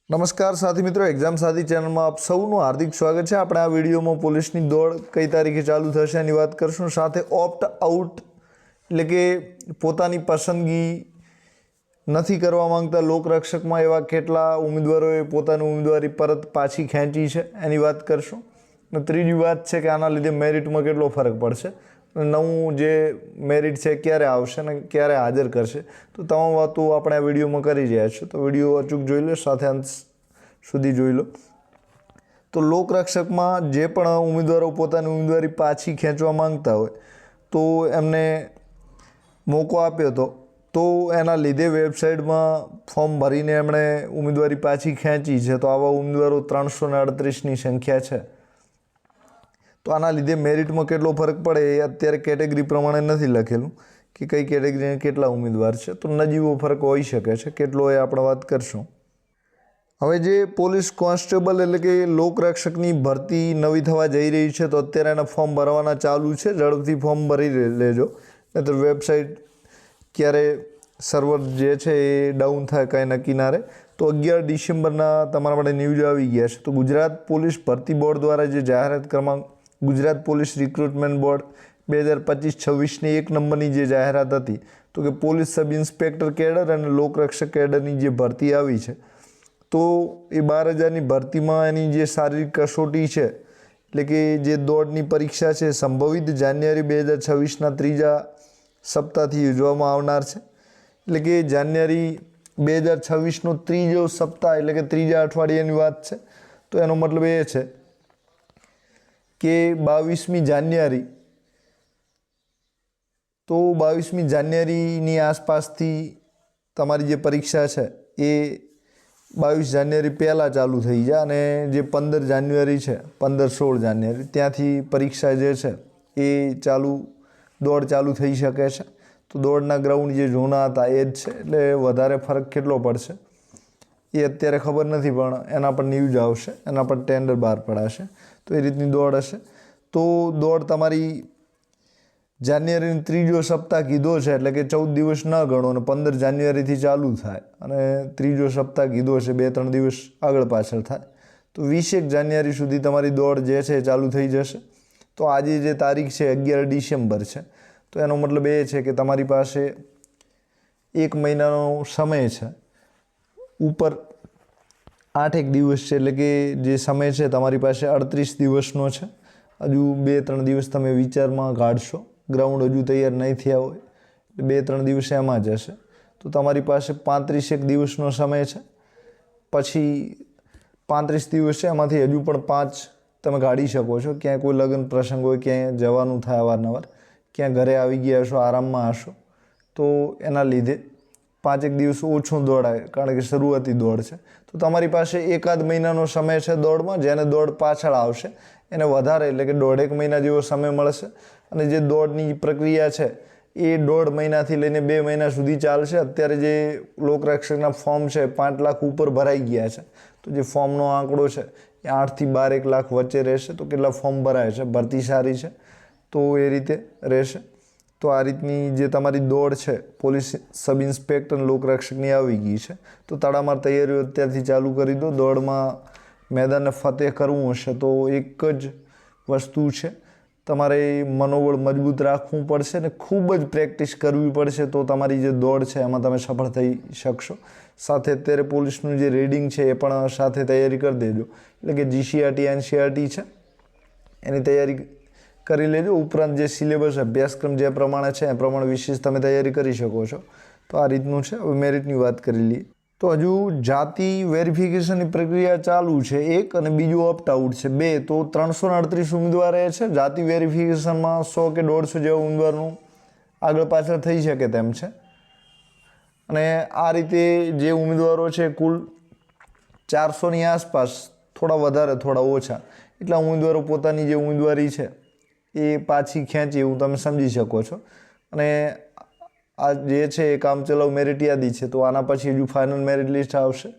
નમસ્કાર સાથી મિત્રો, એક્ઝામ સાથી ચેનલમાં આપ સૌનું હાર્દિક સ્વાગત છે। આપણે આ વિડીયોમાં પોલીસની દોડ કઈ તારીખે ચાલુ થશે એની વાત કરશું। સાથે ઓપ્ટ આઉટ એટલે કે પોતાની પસંદગી નથી કરવા માંગતા લોકરક્ષકમાં એવા કેટલા ઉમેદવારોએ પોતાની ઉમેદવારી પરત પાછી ખેંચી છે એની વાત કરશું। અને ત્રીજી વાત છે કે આના લીધે મેરિટમાં કેટલો ફરક પડશે, નવું જે મેરિટ છે ક્યારે આવશે અને ક્યારે હાજર કરશે, તો તમામ વાતો આપણે આ વિડીયોમાં કરી રહ્યા છીએ। તો વિડીયો અચૂક જોઈ લો, સાથે અંત સુધી જોઈ લો। તો લોકરક્ષકમાં જે પણ ઉમેદવારો પોતાની ઉમેદવારી પાછી ખેંચવા માંગતા હોય તો એમને મોકો આપ્યો હતો, તો એના લીધે વેબસાઇટમાં ફોર્મ ભરીને એમણે ઉમેદવારી પાછી ખેંચી છે। તો આવા ઉમેદવારો 338ની સંખ્યા છે। તો આના લીધે મેરિટમાં કેટલો ફરક પડે એ અત્યારે કેટેગરી પ્રમાણે નથી લખેલું કે કઈ કેટેગરીના કેટલા ઉમેદવાર છે, તો નજીવો ફરક હોઈ શકે છે, કેટલો એ આપણે વાત કરશું। હવે જે પોલીસ કોન્સ્ટેબલ એટલે કે લોકરક્ષકની ભરતી નવી થવા જઈ રહી છે, તો અત્યારે એના ફોર્મ ભરવાના ચાલુ છે। ઝડપથી ફોર્મ ભરી લેજો, નહીં તો વેબસાઇટ ક્યારે સર્વર જે છે એ ડાઉન થાય કાંઈ નક્કી ના રહે। તો 11 ડિસેમ્બરના તમારા માટે ન્યૂઝ આવી ગયા છે। તો ગુજરાત પોલીસ ભરતી બોર્ડ દ્વારા જે જાહેરાત ક્રમાંક ગુજરાત પોલીસ રિક્રુટમેન્ટ બોર્ડ 2025-26ની 1 નંબરની જે જાહેરાત હતી, તો કે પોલીસ સબ ઇન્સ્પેક્ટર કેડર અને લોકરક્ષક કેડરની જે ભરતી આવી છે, તો એ 12,000ની ભરતીમાં એની જે શારીરિક કસોટી છે એટલે કે જે દોડની પરીક્ષા છે સંભવિત જાન્યુઆરી 2026ના ત્રીજા સપ્તાહથી યોજવામાં આવનાર છે। એટલે કે જાન્યુઆરી 2026નો ત્રીજો સપ્તાહ એટલે કે ત્રીજા અઠવાડિયાની વાત છે। તો એનો મતલબ એ છે કે 22મી જાન્યુઆરી, તો 22મી જાન્યુઆરીની આસપાસથી તમારી જે પરીક્ષા છે એ 22 જાન્યુઆરી પહેલાં ચાલુ થઈ જાય અને જે 15 જાન્યુઆરી છે, 15-16 જાન્યુઆરી ત્યાંથી પરીક્ષા જે છે એ દોડ ચાલુ થઈ શકે છે। તો દોડના ગ્રાઉન્ડ જે જૂના હતા એ જ છે, એટલે વધારે ફરક કેટલો પડશે એ અત્યારે ખબર નથી, પણ એના પર ન્યૂઝ આવશે, એના પર ટેન્ડર બહાર પડાશે, તો એ રીતની દોડ હશે। તો દોડ તમારી જાન્યુઆરીનો ત્રીજો સપ્તાહ કીધો છે, એટલે કે 14 દિવસ ન ગણો અને 15 જાન્યુઆરીથી ચાલુ થાય અને ત્રીજો સપ્તાહ કીધો છે, 2-3 દિવસ આગળ પાછળ થાય, તો 20 જાન્યુઆરી સુધી તમારી દોડ જે છે એ ચાલુ થઈ જશે। તો આજે જે તારીખ છે 11 ડિસેમ્બર છે, તો એનો મતલબ એ છે કે તમારી પાસે 1 મહિનાનો સમય છે, ઉપર 8 દિવસ છે, એટલે કે જે સમય છે તમારી પાસે 38 દિવસનો છે। હજુ 2-3 દિવસ તમે વિચારમાં કાઢશો, ગ્રાઉન્ડ હજુ તૈયાર નહીં થયા હોય, 2-3 દિવસ એમાં જશે, તો તમારી પાસે 35 દિવસનો સમય છે। પછી 35 દિવસ છે, એમાંથી હજુ પણ 5 તમે કાઢી શકો છો। ક્યાંય કોઈ લગ્ન પ્રસંગ હોય, ક્યાંય જવાનું થાય અવારનવાર, ક્યાં ઘરે આવી ગયા હશો, આરામમાં હશો, તો એના લીધે 5 દિવસ ઓછું દોડાય, કારણ કે શરૂઆતી દોડ છે। તો તમારી પાસે 1 મહિનાનો સમય છે દોડમાં, જેને દોડ પાછળ આવશે એને વધારે એટલે કે 1.5 મહિના જેવો સમય મળશે। અને જે દોડની પ્રક્રિયા છે એ 1.5 મહિનાથી લઈને 2 મહિના સુધી ચાલશે। અત્યારે જે લોકરક્ષકના ફોર્મ છે 5 લાખ ઉપર ભરાઈ ગયા છે, તો જે ફોર્મનો આંકડો છે એ 8થી 12 લાખ વચ્ચે રહેશે। તો કેટલા ફોર્મ ભરાય છે, ભરતી સારી છે, તો એ રીતે રહેશે। તો આ રીતની જે તમારી દોડ છે પોલીસ સબ ઇન્સ્પેક્ટર લોકરક્ષકની આવી ગઈ છે, તો તડામાર તૈયારીઓ અત્યારથી ચાલુ કરી દો। દોડમાં મેદાનને ફતેહ કરવું હશે તો એક જ વસ્તુ છે, તમારે મનોબળ મજબૂત રાખવું પડશે ને ખૂબ જ પ્રેક્ટિસ કરવી પડશે, તો તમારી જે દોડ છે એમાં તમે સફળ થઈ શકશો। સાથે અત્યારે પોલીસનું જે રીડિંગ છે એ પણ સાથે તૈયારી કરી દેજો, એટલે કે GCRT NCRT છે એની તૈયારી કરી લેજો। ઉપરાંત જે સિલેબસ અભ્યાસક્રમ જે પ્રમાણે છે એ પ્રમાણે વિશેષ તમે તૈયારી કરી શકો છો। તો આ રીતનું છે। હવે મેરિટની વાત કરી લઈએ, તો હજુ જાતિ વેરિફિકેશનની પ્રક્રિયા ચાલુ છે એક, અને બીજું ઓપ્ટ આઉટ છે 2, તો 338 ઉમેદવાર છે। જાતિ વેરિફિકેશનમાં 100 કે 150 જેવા ઉમેદવારનું આગળ પાછળ થઈ શકે તેમ છે। અને આ રીતે જે ઉમેદવારો છે કુલ 400ની આસપાસ, થોડા વધારે થોડા ઓછા, એટલા ઉમેદવારો પોતાની જે ઉમેદવારી છે એ પાછી ખેંચી, એવું તમે સમજી શકો છો। અને આ જે છે એ કામચલાઉ મેરિટ યાદી છે, તો આના પછી હજુ ફાઇનલ મેરિટ લિસ્ટ આવશે।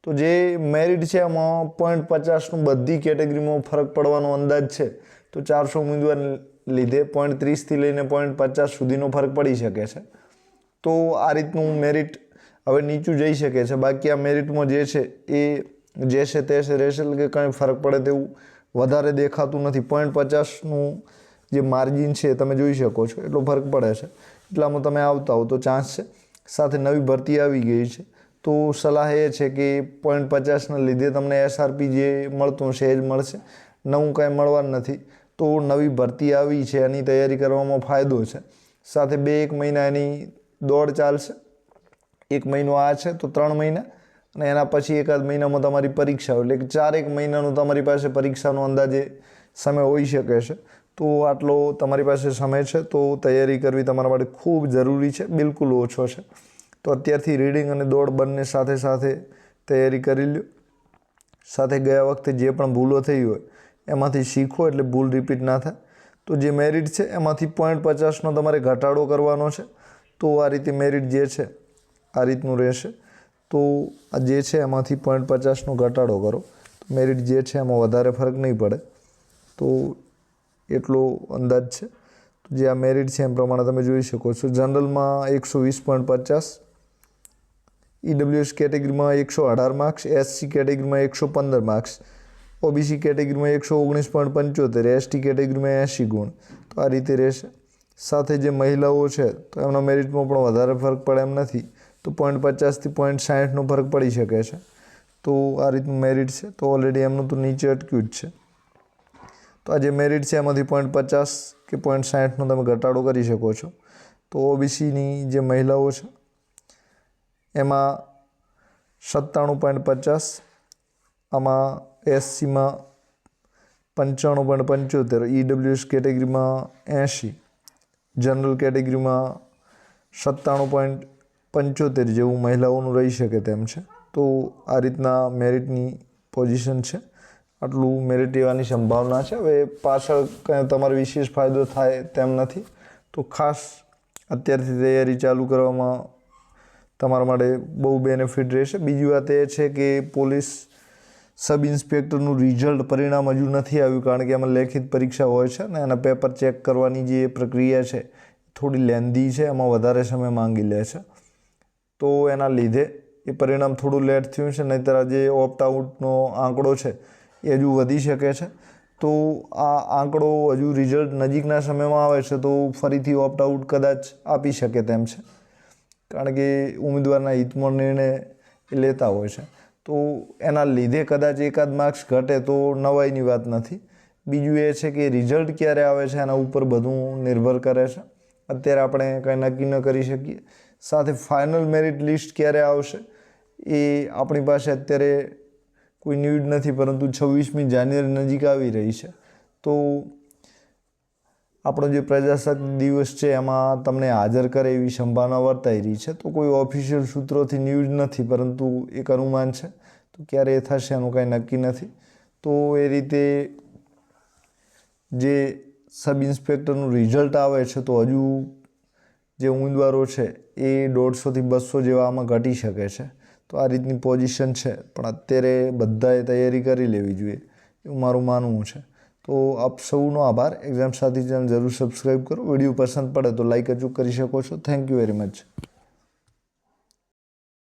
તો જે મેરિટ છે એમાં 0.50નું બધી કેટેગરીમાં ફરક પડવાનો અંદાજ છે। તો 400 ઉમેદવારને લીધે 0.30થી લઈને 0.50 સુધીનો ફરક પડી શકે છે। તો આ રીતનું મેરિટ હવે નીચું જઈ શકે છે, બાકી આ મેરિટમાં જે છે એ જે છે તે છે રહેશે, એટલે કે કંઈ ફરક પડે તેવું વધારે દેખાતું નથી. 0.50નું જે માર્જિન છે તમે જોઈ શકો છો, એટલો ફરક પડે છે. એટલામાં તમે આવતા હો તો ચાન્સ છે. સાથે નવી ભરતી આવી ગઈ છે, તો સલાહ એ છે કે 0.50ના લીધે તમને SRP જે મળતું છે એ જ મળશે, નવું કાંઈ મળવાનું નથી. તો નવી ભરતી આવી છે, એની તૈયારી કરવામાં ફાયદો છે. સાથે 2-1 મહિના એની દોડ ચાલશે. 1 મહિનો આ છે તો 3 મહિના, અને એના પછી એકાદ મહિનામાં તમારી પરીક્ષા, એટલે કે 4-1 મહિનાનો તમારી પાસે પરીક્ષાનો અંદાજે સમય હોઈ શકે છે. તો આટલો તમારી પાસે સમય છે, તો તૈયારી કરવી તમારા માટે ખૂબ જરૂરી છે, બિલકુલ ઓછો છે. તો અત્યારથી રીડિંગ અને દોડ બંને સાથે સાથે તૈયારી કરી લો. સાથે ગયા વખતે જે પણ ભૂલો થઈ હોય એમાંથી શીખો, એટલે ભૂલ રિપીટ ના થાય. તો જે મેરિટ છે એમાંથી 0.50નો તમારે ઘટાડો કરવાનો છે. તો આ રીતે મેરિટ જે છે આ રીતનું રહેશે. તો આ જે છે એમાંથી 0.50નો ઘટાડો કરો, તો મેરિટ જે છે એમાં વધારે ફરક નહીં પડે. તો એટલો અંદાજ છે. તો જે આ મેરિટ છે એમ પ્રમાણે તમે જોઈ શકો છો. જનરલમાં 120.50, EWS કેટેગરીમાં 118 માર્ક્સ, SC કેટેગરીમાં 115 માર્ક્સ, OBC કેટેગરીમાં 119.75, ST કેટેગરીમાં 80 ગુણ. તો આ રીતે રહેશે. સાથે જે મહિલાઓ છે તો એમના મેરિટમાં પણ વધારે ફરક પડે એમ નથી, તો 0.50થી 0.60નો ફરક પડી શકે છે. તો આ રીતનું મેરિટ છે. તો ઓલરેડી એમનું તો નીચે અટક્યું જ છે. તો આ જે મેરિટ છે એમાંથી 0.50 કે 0.60નો તમે ઘટાડો કરી શકો છો. તો OBCની જે મહિલાઓ છે એમાં 97.50, આમાં SCમાં 95.75, EWS કેટેગરીમાં 80, જનરલ કેટેગરીમાં 97.75 જેવું મહિલાઓનું રહી શકે તેમ છે. તો આ રીતના મેરિટની પોઝિશન છે. આટલું મેરિટ રહેવાની સંભાવના છે. હવે પાછળ કંઈ તમારે વિશેષ ફાયદો થાય તેમ નથી, તો ખાસ અત્યારથી તૈયારી ચાલુ કરવામાં તમારા માટે બહુ બેનિફિટ રહેશે. બીજી વાત એ છે કે પોલીસ સબ ઇન્સ્પેક્ટરનું રિઝલ્ટ પરિણામ હજુ નથી આવ્યું, કારણ કે એમાં લેખિત પરીક્ષા હોય છે ને એના પેપર ચેક કરવાની જે પ્રક્રિયા છે થોડી લેન્ધી છે, એમાં વધારે સમય માંગી લે છે. તો એના લીધે એ પરિણામ થોડું લેટ થયું છે. નહીંતર આ જે ઓપ્ટ આઉટનો આંકડો છે એ હજુ વધી શકે છે. તો આ આંકડો હજુ રિઝલ્ટ નજીકના સમયમાં આવે છે તો ફરીથી ઓપ્ટ આઉટ કદાચ આપી શકે તેમ છે, કારણ કે ઉમેદવારના હિતમાં નિર્ણય એ લેતા હોય છે. તો એના લીધે કદાચ એકાદ માર્ક્સ ઘટે તો નવાઈની વાત નથી. બીજું એ છે કે રિઝલ્ટ ક્યારે આવે છે એના ઉપર બધું નિર્ભર કરે છે. અત્યારે આપણે કંઈ નક્કી ન કરી શકીએ. સાથે ફાઇનલ મેરિટ લિસ્ટ ક્યારે આવશે એ આપણી પાસે અત્યારે કોઈ ન્યૂઝ નથી, પરંતુ 26મી જાન્યુઆરી નજીક આવી રહી છે. તો આપણો જે પ્રજાસત્તાક દિવસ છે એમાં તમને હાજર કરે એવી સંભાવના વર્તાઈ રહી છે. તો કોઈ ઓફિશિયલ સૂત્રોથી ન્યૂઝ નથી, પરંતુ એક અનુમાન છે. તો ક્યારે એ થશે એનું કાંઈ નક્કી નથી. તો એ રીતે જે સબ ઇન્સ્પેક્ટરનું રિઝલ્ટ આવે છે તો હજુ જે ઉમેદવારો છે એ 150થી 200 જેવા આમાં ઘટી શકે છે. તો આ રીતની પોઝિશન છે. પણ અત્યારે બધાએ તૈયારી કરી લેવી જોઈએ એવું મારું માનવું છે. તો આપ સૌનો આભાર. એક્ઝામ સાથી ચેનલ જરૂર સબસ્ક્રાઈબ કરો. વિડીયો પસંદ પડે તો લાઈક અચૂક કરી શકો છો. Thank you very much.